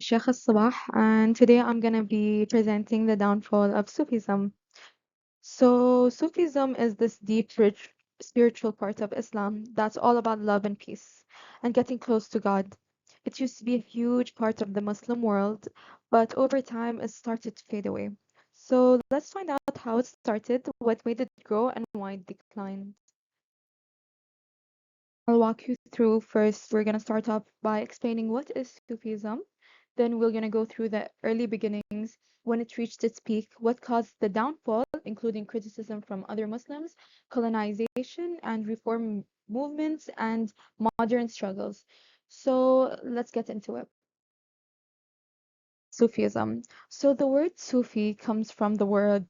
Shaikhah sabah, and today I'm gonna be presenting the downfall of Sufism. So, Sufism is this deep, rich spiritual part of Islam that's all about love and peace and getting close to God. It used to be a huge part of the Muslim world, but over time it started to fade away. So, let's find out how it started, what made it grow, and why it declined. I'll walk you through first. We're going to start off by explaining what is Sufism. Then we're going to go through the early beginnings, when it reached its peak, what caused the downfall, including criticism from other Muslims, colonization and reform movements, and modern struggles. So let's get into it. Sufism. So the word Sufi comes from the word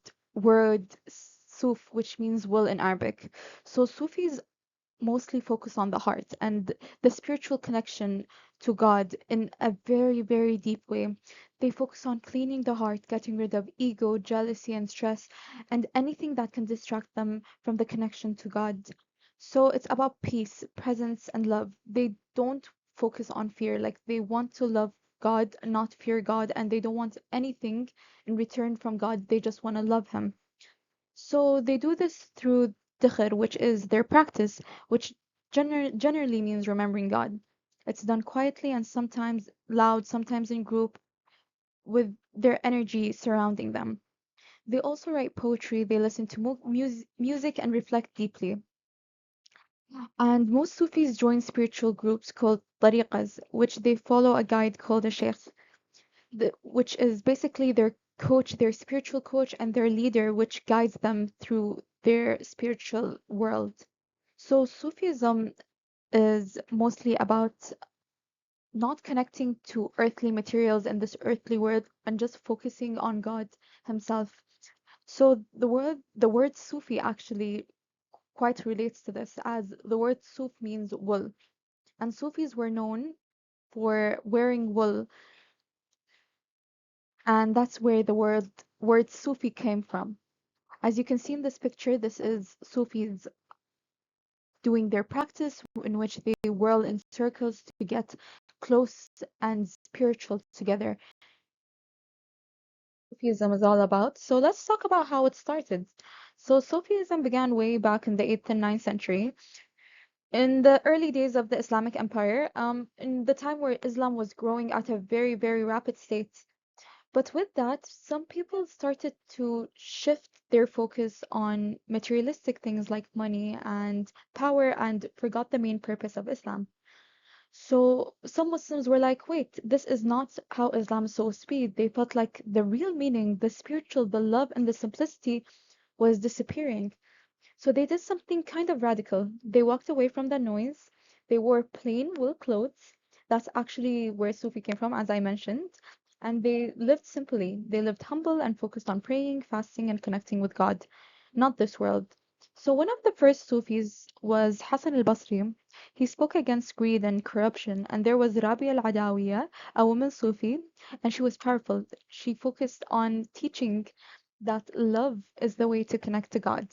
suf, which means wool in Arabic. So Sufis mostly focus on the heart and the spiritual connection to God in a very, very deep way. They focus on cleaning the heart, getting rid of ego, jealousy, and stress, and anything that can distract them from the connection to God. So it's about peace, presence, and love. They don't focus on fear. Like they want to love God, not fear God, and they don't want anything in return from God. They just want to love Him. So they do this through dhikr, which is their practice, which generally means remembering God. It's done quietly and sometimes loud, sometimes in group, with their energy surrounding them. They also write poetry, they listen to music and reflect deeply. And most Sufis join spiritual groups called tariqas, which they follow a guide called a sheikh, which is basically their coach, their spiritual coach, and their leader, which guides them through their spiritual world. So, Sufism is mostly about not connecting to earthly materials in this earthly world and just focusing on God Himself. So, the word Sufi actually quite relates to this, as the word Suf means wool, and Sufis were known for wearing wool, and that's where the word Sufi came from. As you can see in this picture, this is Sufis doing their practice in which they whirl in circles to get close and spiritual together. Sufism is all about. So let's talk about how it started. So Sufism began way back in the 8th and 9th century, in the early days of the Islamic Empire, in the time where Islam was growing at a very, very rapid state. But with that, some people started to shift their focus on materialistic things like money and power and forgot the main purpose of Islam. So some Muslims were like, wait, this is not how Islam is supposed to be. They felt like the real meaning, the spiritual, the love, and the simplicity was disappearing. So they did something kind of radical. They walked away from the noise. They wore plain wool clothes. That's actually where Sufi came from, as I mentioned. And they lived simply. They lived humble and focused on praying, fasting, and connecting with God, not this world. So one of the first Sufis was Hassan al-Basri. He spoke against greed and corruption. And there was Rabi al-Adawiya, a woman Sufi, and she was powerful. She focused on teaching that love is the way to connect to God.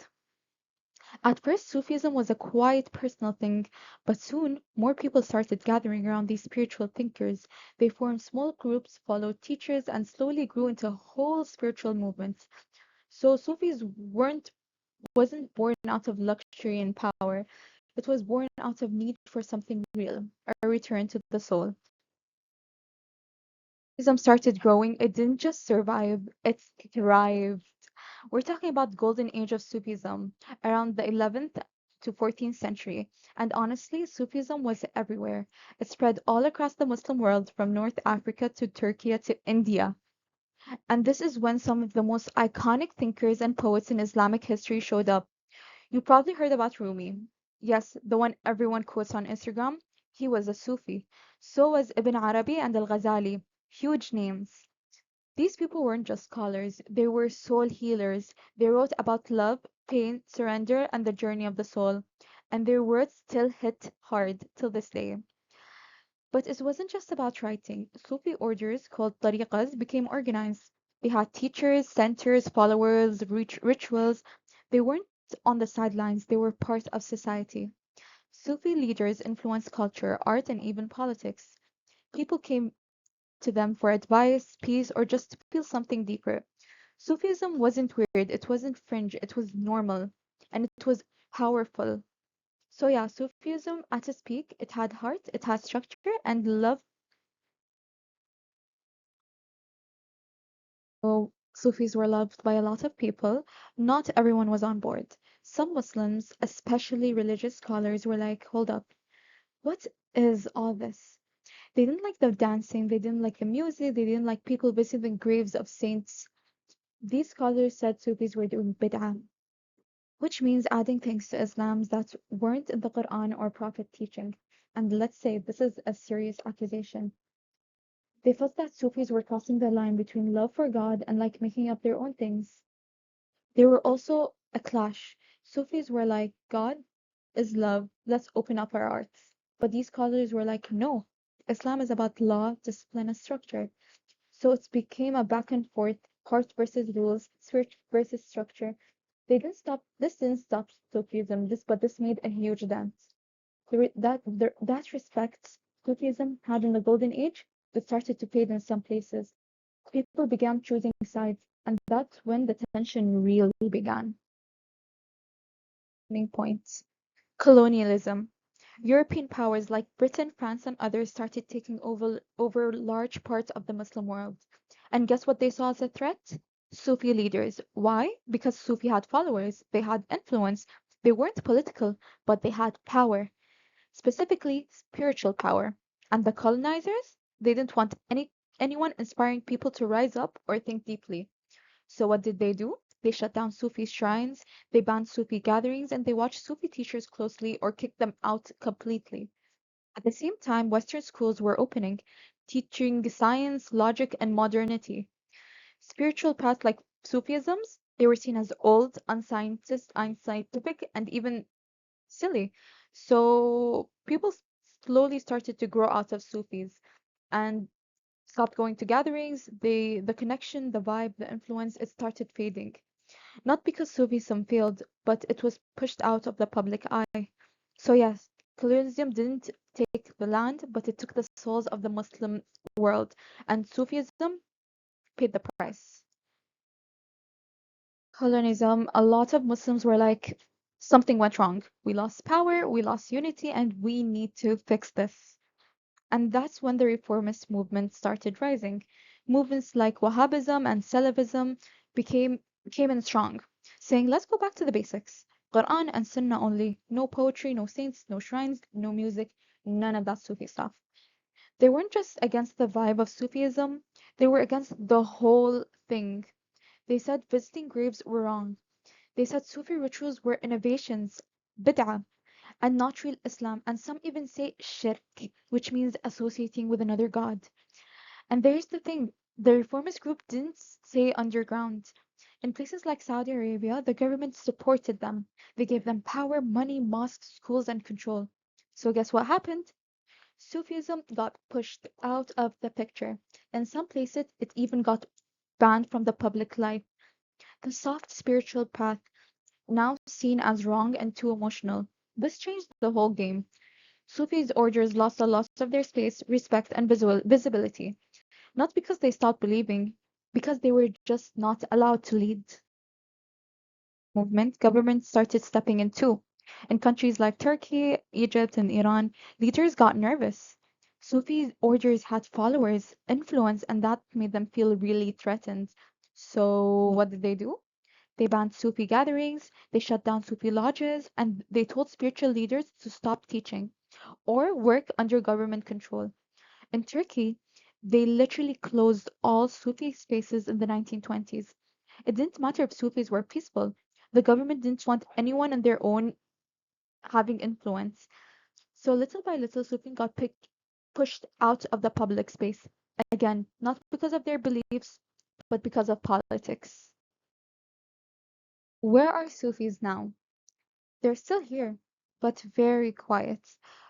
At first, Sufism was a quiet personal thing, but soon more people started gathering around these spiritual thinkers. They formed small groups, followed teachers, and slowly grew into a whole spiritual movement. So Sufis wasn't born out of luxury and power. It was born out of need for something real, a return to the soul. Sufism started growing, it didn't just survive, it thrived. We're talking about golden age of Sufism, around the 11th to 14th century. And honestly, Sufism was everywhere. It spread all across the Muslim world, from North Africa to Turkey to India. And this is when some of the most iconic thinkers and poets in Islamic history showed up. You probably heard about Rumi. Yes, the one everyone quotes on Instagram. He was a Sufi. So was Ibn Arabi and Al-Ghazali. Huge names. These people weren't just scholars, they were soul healers. They wrote about love, pain, surrender, and the journey of the soul. And their words still hit hard till this day. But it wasn't just about writing. Sufi orders called tariqas became organized. They had teachers, centers, followers, rituals. They weren't on the sidelines, they were part of society. Sufi leaders influenced culture, art, and even politics. People came to them for advice, peace, or just to feel something deeper. Sufism wasn't weird, it wasn't fringe, it was normal, and it was powerful. So yeah, Sufism at its peak, it had heart, it had structure, and love. So Sufis were loved by a lot of people. Not everyone was on board. Some Muslims, especially religious scholars, were like, hold up, what is all this? They didn't like the dancing, they didn't like the music, they didn't like people visiting graves of saints. These scholars said Sufis were doing bid'ah, which means adding things to Islam that weren't in the Quran or Prophet teaching. And let's say this is a serious accusation. They felt that Sufis were crossing the line between love for God and like making up their own things. There were also a clash. Sufis were like, God is love, let's open up our arts. But these scholars were like, no, Islam is about law, discipline, and structure. So it became a back and forth, heart versus rules, spirit versus structure. This didn't stop Sufism, but this made a huge dent. That respect Sufism had in the Golden Age, it started to fade in some places. People began choosing sides, and that's when the tension really began. Turning point. Colonialism. European powers like Britain, France, and others started taking over large parts of the Muslim world. And guess what they saw as a threat? Sufi leaders. Why? Because Sufi had followers, they had influence. They weren't political, but they had power, specifically spiritual power. And the colonizers, they didn't want anyone inspiring people to rise up or think deeply. So what did they do? They shut down Sufi shrines, they banned Sufi gatherings, and they watched Sufi teachers closely or kicked them out completely. At the same time, Western schools were opening, teaching science, logic, and modernity. Spiritual paths like Sufisms, they were seen as old, unscientific, and even silly. So people slowly started to grow out of Sufis and stopped going to gatherings. The connection, the vibe, the influence, it started fading. Not because Sufism failed, but it was pushed out of the public eye. So yes, colonialism didn't take the land, but it took the souls of the Muslim world, and Sufism paid the price. Colonialism, a lot of Muslims were like, something went wrong. We lost power, we lost unity, and we need to fix this. And that's when the reformist movement started rising. Movements like Wahhabism and Salavism came in strong, saying, let's go back to the basics. Quran and Sunnah only. No poetry, no saints, no shrines, no music, none of that Sufi stuff. They weren't just against the vibe of Sufism, they were against the whole thing. They said visiting graves were wrong. They said Sufi rituals were innovations, bid'ah, and not real Islam, and some even say shirk, which means associating with another god. And there's the thing, the reformist group didn't stay underground. In places like Saudi Arabia, the government supported them. They gave them power, money, mosques, schools, and control. So guess what happened? Sufism got pushed out of the picture. In some places, it even got banned from the public life. The soft spiritual path, now seen as wrong and too emotional. This changed the whole game. Sufi's orders lost a lot of their space, respect, and visibility, not because they stopped believing, because they were just not allowed to lead. Movement, governments started stepping in too. In countries like Turkey, Egypt, and Iran, leaders got nervous. Sufi orders had followers, influence, and that made them feel really threatened. So, what did they do? They banned Sufi gatherings, they shut down Sufi lodges, and they told spiritual leaders to stop teaching or work under government control. In Turkey, they literally closed all Sufi spaces in the 1920s. It didn't matter if Sufis were peaceful. The government didn't want anyone on their own having influence. So little by little, Sufis got pushed out of the public space. Again, not because of their beliefs, but because of politics. Where are Sufis now? They're still here, but very quiet.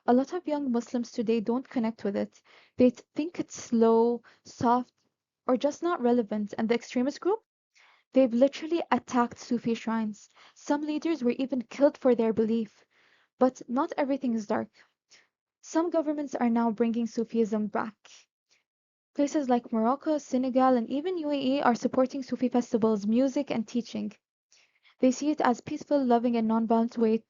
A lot of young Muslims today don't connect with it. They think it's slow, soft, or just not relevant. And the extremist group? They've literally attacked Sufi shrines. Some leaders were even killed for their belief. But not everything is dark. Some governments are now bringing Sufism back. Places like Morocco, Senegal, and even UAE are supporting Sufi festivals, music, and teaching. They see it as peaceful, loving, and nonviolent way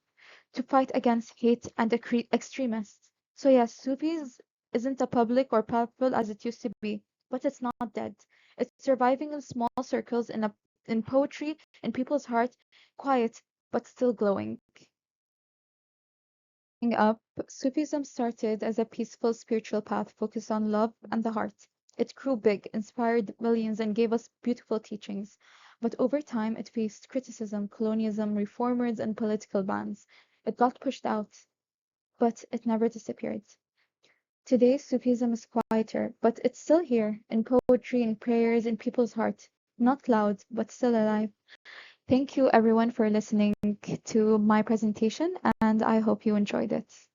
to fight against hate and extremists. So yes, Sufis isn't a public or powerful as it used to be, but it's not dead. It's surviving in small circles, in poetry, in people's heart, quiet but still glowing. Growing up, Sufism started as a peaceful spiritual path focused on love and the heart. It grew big, inspired millions, and gave us beautiful teachings. But over time, it faced criticism, colonialism, reformers, and political bans. It got pushed out, but it never disappeared. Today, Sufism is quieter, but it's still here, in poetry, in prayers, in people's heart. Not loud, but still alive. Thank you, everyone, for listening to my presentation, and I hope you enjoyed it.